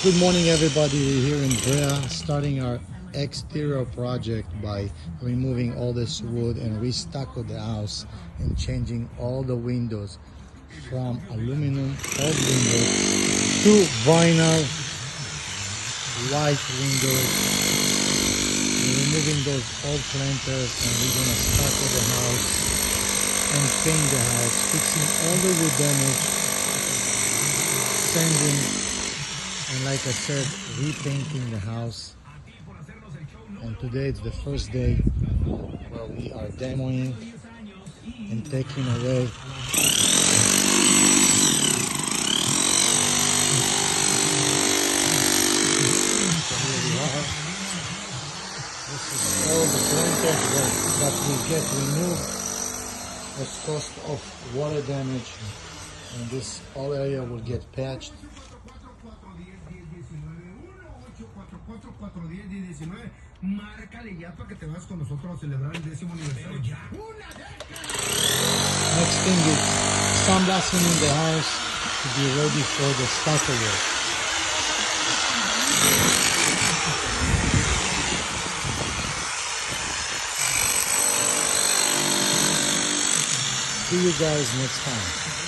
Good morning, everybody. We're here in Brea starting our exterior project by removing all this wood and restucco the house and changing all the windows from aluminum old windows to vinyl white windows. We're removing those old planters and we're gonna stucco the house and paint the house, fixing all the wood damage, sanding, and like I said, repainting the house. And today it's the first day where we are demoing and taking away here we are. This is all the planters that will get removed as cost of water damage, and this whole area will get patched. Next thing is sandblasting in the house to be ready for the stucco work. See you guys next time.